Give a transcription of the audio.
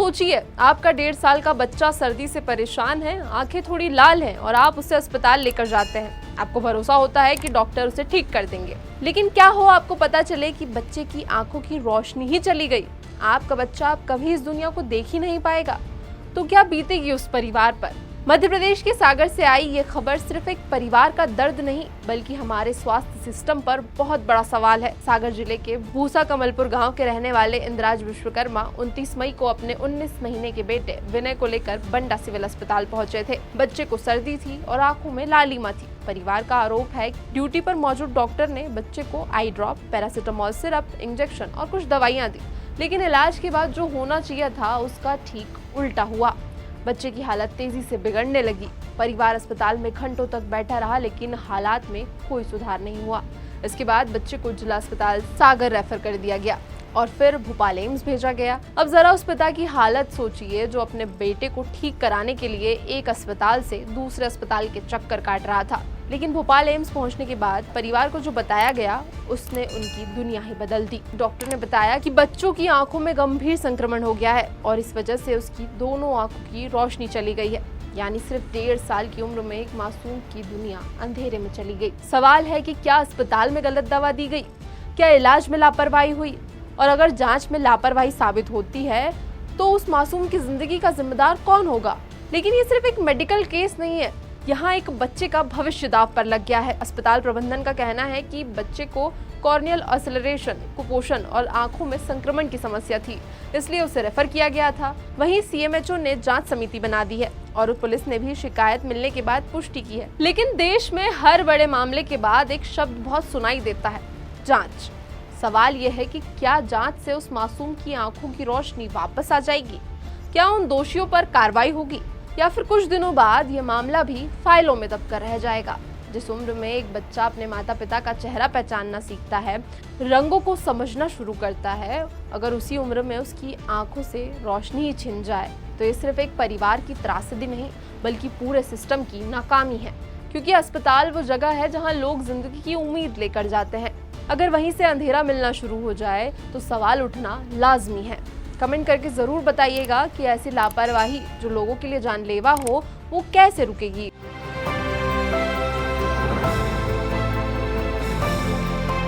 सोचिए, आपका 1.5 साल का बच्चा सर्दी से परेशान है, आंखें थोड़ी लाल हैं और आप उसे अस्पताल लेकर जाते हैं। आपको भरोसा होता है कि डॉक्टर उसे ठीक कर देंगे, लेकिन क्या हो आपको पता चले कि बच्चे की आंखों की रोशनी ही चली गई। आपका बच्चा अब कभी इस दुनिया को देख ही नहीं पाएगा। तो क्या बीतेगी उस परिवार पर। मध्य प्रदेश के सागर से आई ये खबर सिर्फ एक परिवार का दर्द नहीं, बल्कि हमारे स्वास्थ्य सिस्टम पर बहुत बड़ा सवाल है। सागर जिले के भूसा कमलपुर गांव के रहने वाले इंद्राज विश्वकर्मा 29 मई को अपने 19 महीने के बेटे विनय को लेकर बंडा सिविल अस्पताल पहुंचे थे। बच्चे को सर्दी थी और आंखों में लालिमा थी। परिवार का आरोप है कि ड्यूटी पर मौजूद डॉक्टर ने बच्चे को आई ड्रॉप, पैरासिटामोल सिरप, इंजेक्शन और कुछ दवाइयां दी, लेकिन इलाज के बाद जो होना चाहिए था उसका ठीक उल्टा हुआ। बच्चे की हालत तेजी से बिगड़ने लगी। परिवार अस्पताल में घंटों तक बैठा रहा, लेकिन हालात में कोई सुधार नहीं हुआ। इसके बाद बच्चे को जिला अस्पताल सागर रेफर कर दिया गया और फिर भोपाल एम्स भेजा गया। अब जरा उस पिता की हालत सोचिए, जो अपने बेटे को ठीक कराने के लिए एक अस्पताल से दूसरे अस्पताल के चक्कर काट रहा था, लेकिन भोपाल एम्स पहुंचने के बाद परिवार को जो बताया गया उसने उनकी दुनिया ही बदल दी। डॉक्टर ने बताया कि बच्चों की आंखों में गंभीर संक्रमण हो गया है और इस वजह से उसकी दोनों आंखों की रोशनी चली गई है। यानी सिर्फ 1.5 साल की उम्र में एक मासूम की दुनिया अंधेरे में चली गई। सवाल है कि क्या अस्पताल में गलत दवा दी गई, क्या इलाज में लापरवाही हुई, और अगर जांच में लापरवाही साबित होती है तो उस मासूम की जिंदगी का जिम्मेदार कौन होगा। लेकिन ये सिर्फ एक मेडिकल केस नहीं है, यहाँ एक बच्चे का भविष्य दांव पर लग गया है। अस्पताल प्रबंधन का कहना है कि बच्चे को कॉर्नियल ऑसिलेशन, कुपोषण और आंखों में संक्रमण की समस्या थी, इसलिए उसे रेफर किया गया था। वहीं सीएमएचओ ने जांच समिति बना दी है और पुलिस ने भी शिकायत मिलने के बाद पुष्टि की है। लेकिन देश में हर बड़े मामले के बाद एक शब्द बहुत सुनाई देता है, जांच। सवाल यह है कि क्या जांच से उस मासूम की आंखों की रोशनी वापस आ जाएगी, क्या उन दोषियों पर कार्रवाई होगी, या फिर कुछ दिनों बाद ये मामला भी फाइलों में दबकर रह जाएगा। जिस उम्र में एक बच्चा अपने माता पिता का चेहरा पहचानना सीखता है, रंगों को समझना शुरू करता है, अगर उसी उम्र में उसकी आंखों से रोशनी ही छिन जाए तो ये सिर्फ एक परिवार की त्रासदी नहीं, बल्कि पूरे सिस्टम की नाकामी है। क्योंकि अस्पताल वो जगह है जहाँ लोग जिंदगी की उम्मीद लेकर जाते हैं। अगर वहीं से अंधेरा मिलना शुरू हो जाए तो सवाल उठना लाजमी है। कमेंट करके जरूर बताइएगा कि ऐसी लापरवाही जो लोगों के लिए जानलेवा हो वो कैसे रुकेगी।